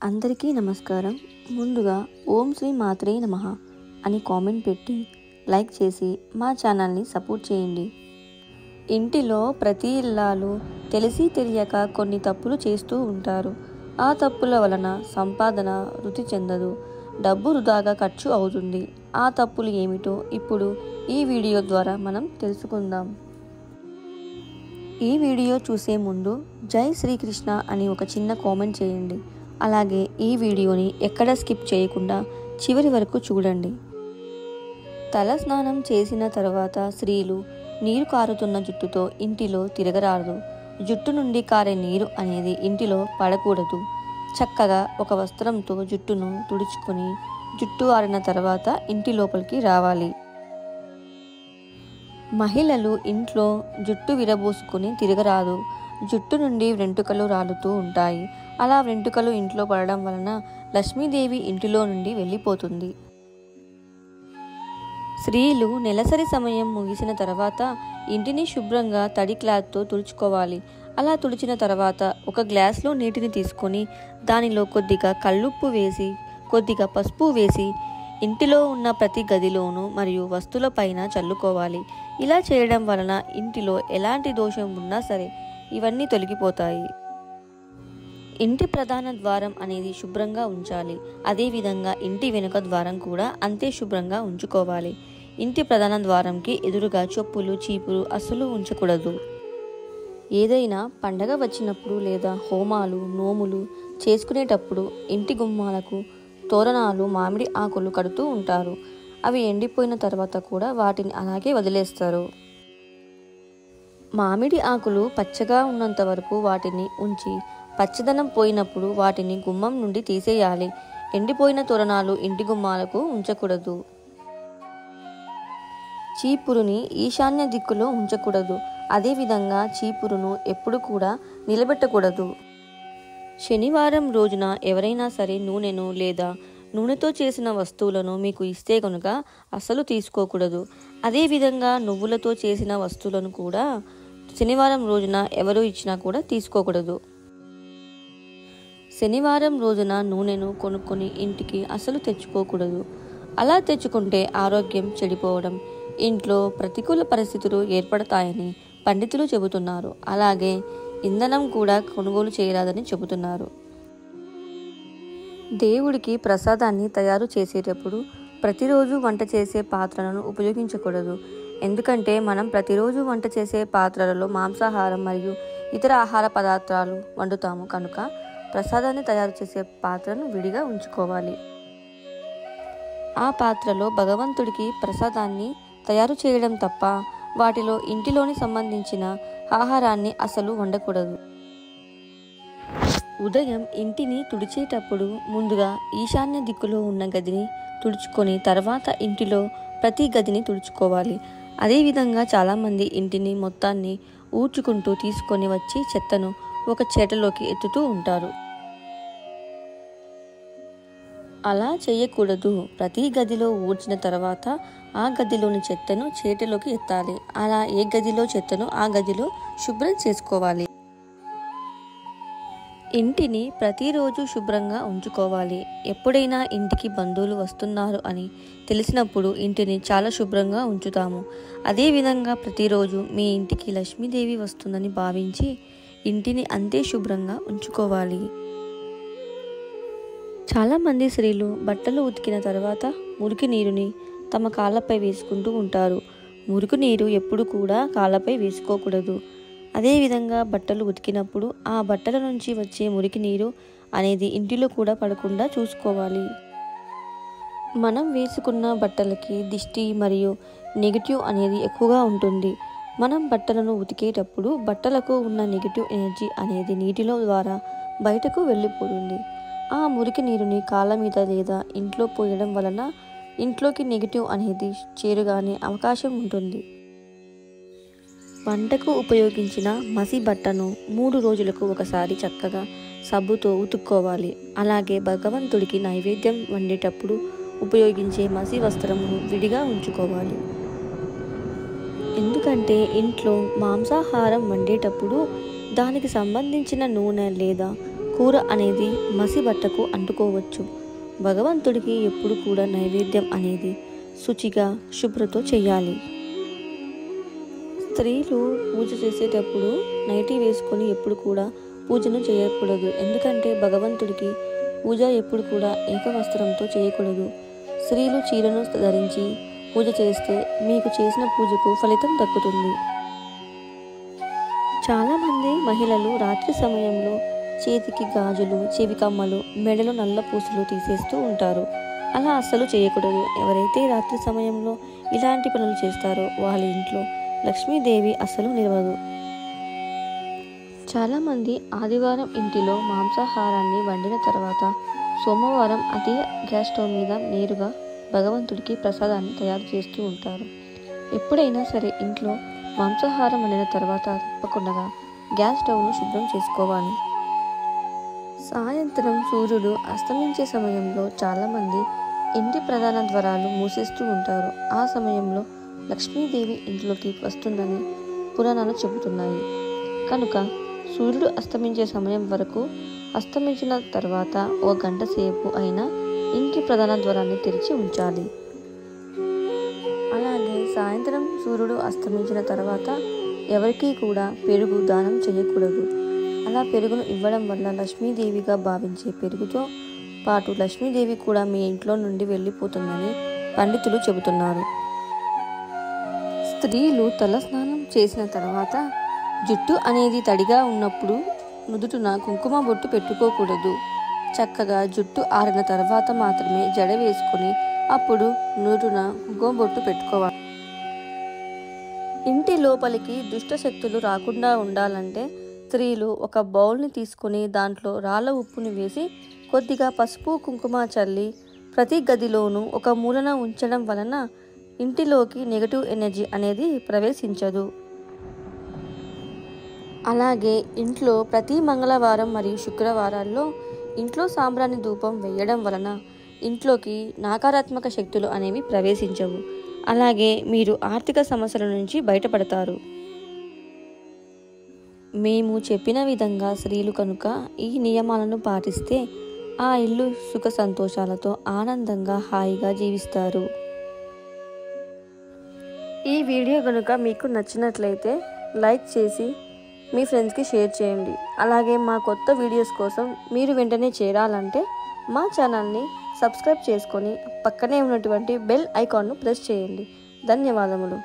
అందరికీ నమస్కారం. ముందుగా ఓం శ్రీ మాత్రే నమః అని కామెంట్ పెట్టి లైక్ చేసి మా ఛానల్ని సపోర్ట్ చేయండి. ఇంటిలో ప్రతి ఇల్లాలు తెలిసి తెలియక కొన్ని తప్పులు చేస్తూ ఉంటారు. ఆ తప్పుల వలన సంపాదన వృద్ధి చెందదు, డబ్బు వృధాగా ఖర్చు అవుతుంది. ఆ తప్పులు ఏమిటో ఇప్పుడు ఈ వీడియో ద్వారా మనం తెలుసుకుందాం. ఈ వీడియో చూసే ముందు జై శ్రీకృష్ణ అని ఒక చిన్న కామెంట్ చేయండి. అలాగే ఈ వీడియోని ఎక్కడ స్కిప్ చేయకుండా చివరి వరకు చూడండి. తల స్నానం చేసిన తర్వాత స్త్రీలు నీరు కారుతున్న జుట్టుతో ఇంటిలో తిరగరాదు. జుట్టు నుండి కారే నీరు అనేది ఇంటిలో పడకూడదు. చక్కగా ఒక వస్త్రంతో జుట్టును తుడుచుకొని జుట్టు ఆరిన తర్వాత ఇంటి లోపలికి రావాలి. మహిళలు ఇంట్లో జుట్టు విరబోసుకుని తిరగరాదు. జుట్టు నుండి వెంట్రుకలు రాలుతూ ఉంటాయి. అలా వెంట్రుకలు ఇంట్లో పడడం వలన లక్ష్మీదేవి ఇంటిలో నుండి వెళ్ళిపోతుంది. స్త్రీలు నెలసరి సమయం ముగిసిన తర్వాత ఇంటిని శుభ్రంగా తడి క్లాత్తో తుడుచుకోవాలి. అలా తుడిచిన తర్వాత ఒక గ్లాస్లో నీటిని తీసుకొని దానిలో కొద్దిగా కల్లుప్పు వేసి కొద్దిగా పసుపు వేసి ఇంటిలో ఉన్న ప్రతి గదిలోనూ మరియు వస్తువులపైన చల్లుకోవాలి. ఇలా చేయడం వలన ఇంటిలో ఎలాంటి దోషం ఉన్నా సరే ఇవన్నీ తొలగిపోతాయి. ఇంటి ప్రధాన ద్వారం అనేది శుభ్రంగా ఉంచాలి. అదేవిధంగా ఇంటి వెనుక ద్వారం కూడా అంతే శుభ్రంగా ఉంచుకోవాలి. ఇంటి ప్రధాన ద్వారంకి ఎదురుగా చెప్పులు చీపురు అస్సలు ఉంచకూడదు. ఏదైనా పండగ వచ్చినప్పుడు లేదా హోమాలు నోములు చేసుకునేటప్పుడు ఇంటి గుమ్మాలకు తోరణాలు మామిడి ఆకులు కడుతూ ఉంటారు. అవి ఎండిపోయిన తర్వాత కూడా వాటిని అలాగే వదిలేస్తారు. మామిడి ఆకులు పచ్చగా ఉన్నంత వరకు వాటిని ఉంచి పచ్చదనం పోయినప్పుడు వాటిని గుమ్మం నుండి తీసేయాలి. ఎండిపోయిన తోరణాలు ఇంటి గుమ్మాలకు ఉంచకూడదు. చీపురుని ఈశాన్య దిక్కులో ఉంచకూడదు. అదేవిధంగా చీపురును ఎప్పుడు కూడా నిలబెట్టకూడదు. శనివారం రోజున ఎవరైనా సరే నూనెను లేదా నూనెతో చేసిన వస్తువులను మీకు ఇస్తే కనుక అస్సలు తీసుకోకూడదు. అదేవిధంగా నువ్వులతో చేసిన వస్తువులను కూడా శనివారం రోజున ఎవరు ఇచ్చినా కూడా తీసుకోకూడదు. శనివారం రోజున నూనెను కొనుక్కొని ఇంటికి అసలు తెచ్చుకోకూడదు. అలా తెచ్చుకుంటే ఆరోగ్యం చెడిపోవడం, ఇంట్లో ప్రతికూల పరిస్థితులు ఏర్పడతాయని పండితులు చెబుతున్నారు. అలాగే ఇంధనం కూడా కొనుగోలు చేయరాదని చెబుతున్నారు. దేవుడికి ప్రసాదాన్ని తయారు చేసేటప్పుడు ప్రతిరోజు వంట చేసే పాత్రలను ఉపయోగించకూడదు. ఎందుకంటే మనం ప్రతిరోజు వంట చేసే పాత్రలలో మాంసాహారం మరియు ఇతర ఆహార పదార్థాలు వండుతాము కనుక ప్రసాదాన్ని తయారు చేసే పాత్రను విడిగా ఉంచుకోవాలి. ఆ పాత్రలో భగవంతుడికి ప్రసాదాన్ని తయారు చేయడం తప్ప వాటిలో ఇంటిలోని సంబంధించిన ఆహారాన్ని అసలు వండకూడదు. ఉదయం ఇంటిని తుడిచేటప్పుడు ముందుగా ఈశాన్య దిక్కులో ఉన్న గదిని తుడుచుకొని తర్వాత ఇంటిలో ప్రతి గదిని తుడుచుకోవాలి. అదేవిధంగా చాలామంది ఇంటిని మొత్తాన్ని ఊడ్చుకుంటూ తీసుకొని వచ్చి చెత్తను ఒక చేటలోకి ఎత్తుతూ ఉంటారు. అలా చేయకూడదు. ప్రతి గదిలో ఊడ్చిన తర్వాత ఆ గదిలోని చెత్తను చేటలోకి ఎత్తాలి. అలా ఏ గదిలో చెత్తను ఆ గదిలో శుభ్రం చేసుకోవాలి. ఇంటిని ప్రతిరోజు శుభ్రంగా ఉంచుకోవాలి. ఎప్పుడైనా ఇంటికి బంధువులు వస్తున్నారు అని తెలిసినప్పుడు ఇంటిని చాలా శుభ్రంగా ఉంచుతాము. అదేవిధంగా ప్రతిరోజు మీ ఇంటికి లక్ష్మీదేవి వస్తుందని భావించి ఇంటిని అంతే శుభ్రంగా ఉంచుకోవాలి. చాలామంది స్త్రీలు బట్టలు ఉతికిన తర్వాత మురికి నీరుని తమ కాళ్ళపై వేసుకుంటూ ఉంటారు. మురికి నీరు ఎప్పుడు కూడా కాళ్ళపై వేసుకోకూడదు. అదేవిధంగా బట్టలు ఉతికినప్పుడు ఆ బట్టల నుంచి వచ్చే మురికి నీరు అనేది ఇంటిలో కూడా పడకుండా చూసుకోవాలి. మనం వేసుకున్న బట్టలకి దిష్టి మరియు నెగిటివ్ అనేది ఎక్కువగా ఉంటుంది. మనం బట్టలను ఉతికేటప్పుడు బట్టలకు ఉన్న నెగిటివ్ ఎనర్జీ అనేది నీటిలో ద్వారా బయటకు వెళ్ళిపోతుంది. ఆ మురికి నీరుని కాళ్ళ మీద లేదా ఇంట్లో పోయడం వలన ఇంట్లోకి నెగిటివ్ అనేది చేరుగానే అవకాశం ఉంటుంది. వంటకు ఉపయోగించిన మసి బట్టను 3 రోజులకు ఒకసారి చక్కగా సబ్బుతో ఉతుక్కోవాలి. అలాగే భగవంతుడికి నైవేద్యం వండేటప్పుడు ఉపయోగించే మసి వస్త్రమును విడిగా ఉంచుకోవాలి. ఎందుకంటే ఇంట్లో మాంసాహారం వండేటప్పుడు దానికి సంబంధించిన నూనె లేదా కూర అనేది మసి బట్టకు అంటుకోవచ్చు. భగవంతుడికి ఎప్పుడు కూడా నైవేద్యం అనేది శుచిగా శుభ్రతో చేయాలి. స్త్రీలు పూజ చేసేటప్పుడు నైటీ వేసుకొని ఎప్పుడు కూడా పూజను చేయకూడదు. ఎందుకంటే భగవంతుడికి పూజ ఎప్పుడు కూడా ఏకవస్త్రంతో చేయకూడదు. స్త్రీలు చీరను ధరించి పూజ చేస్తే మీకు చేసిన పూజకు ఫలితం దక్కుతుంది. చాలామంది మహిళలు రాత్రి సమయంలో చేతికి గాజులు, చెవి కమ్మలు, మెడలో నల్ల పూసలు తీసేస్తూ ఉంటారు. అలా అస్సలు చేయకూడదు. ఎవరైతే రాత్రి సమయంలో ఇలాంటి పనులు చేస్తారో వాళ్ళ ఇంట్లో లక్ష్మీదేవి అస్సలు నిలవదు. చాలామంది ఆదివారం ఇంటిలో మాంసాహారాన్ని వండిన తర్వాత సోమవారం అదే గ్యాస్ స్టవ్ మీద నేరుగా భగవంతుడికి ప్రసాదాన్ని తయారు చేస్తూ ఉంటారు. ఎప్పుడైనా సరే ఇంట్లో మాంసాహారం వండిన తర్వాత తప్పకుండా గ్యాస్ స్టవ్ను శుభ్రం చేసుకోవాలి. సాయంత్రం సూర్యుడు అస్తమించే సమయంలో చాలామంది ఇంటి ప్రధాన ద్వారాలు మూసేస్తూ ఉంటారు. ఆ సమయంలో లక్ష్మీదేవి ఇంట్లోకి వస్తుందని పురాణాలు చెబుతున్నాయి. కనుక సూర్యుడు అస్తమించే సమయం వరకు, అస్తమించిన తర్వాత 1 గంట సేపు అయినా ఇంటి ప్రధాన ద్వారాన్ని తెరిచి ఉంచాలి. అలాగే సాయంత్రం సూర్యుడు అస్తమించిన తర్వాత ఎవరికీ కూడా పెరుగు దానం చేయకూడదు. అలా పెరుగును ఇవ్వడం వల్ల లక్ష్మీదేవిగా భావించే పెరుగుతో పాటు లక్ష్మీదేవి కూడా మీ ఇంట్లో నుండి వెళ్ళిపోతుందని పండితులు చెబుతున్నారు. స్త్రీలు తలస్నానం చేసిన తర్వాత జుట్టు అనేది తడిగా ఉన్నప్పుడు నుదుటిన కుంకుమ బొట్టు పెట్టుకోకూడదు. చక్కగా జుట్టు ఆరిన తర్వాత మాత్రమే జడ వేసుకొని అప్పుడు నుదుటిన కుంకుమ బొట్టు పెట్టుకోవాలి. ఇంటి లోపలికి దుష్ట శక్తులు రాకుండా ఉండాలంటే స్త్రీలు ఒక బౌల్ని తీసుకొని దాంట్లో రాళ్ళ ఉప్పుని వేసి కొద్దిగా పసుపు కుంకుమ చల్లి ప్రతి గదిలోనూ ఒక మూలన ఉంచడం వలన ఇంటిలోకి నెగటివ్ ఎనర్జీ అనేది ప్రవేశించదు. అలాగే ఇంట్లో ప్రతి మంగళవారం మరియు శుక్రవారాల్లో ఇంట్లో సాంబ్రాణి ధూపం వేయడం వలన ఇంట్లోకి నకారాత్మక శక్తులు అనేవి ప్రవేశించవు. అలాగే మీరు ఆర్థిక సమస్యల నుంచి బయటపడతారు. మేము చెప్పిన విధంగా స్త్రీలు కనుక ఈ నియమాలను పాటిస్తే ఆ ఇల్లు సుఖ సంతోషాలతో ఆనందంగా హాయిగా జీవిస్తారు. ఈ వీడియో కనుక మీకు నచ్చినట్లయితే లైక్ చేసి మీ ఫ్రెండ్స్కి షేర్ చేయండి. అలాగే మా కొత్త వీడియోస్ కోసం మీరు వెంటనే చేరాలంటే మా ఛానల్ని సబ్స్క్రైబ్ చేసుకొని పక్కనే ఉన్నటువంటి బెల్ ఐకాన్ను ప్రెస్ చేయండి. ధన్యవాదములు.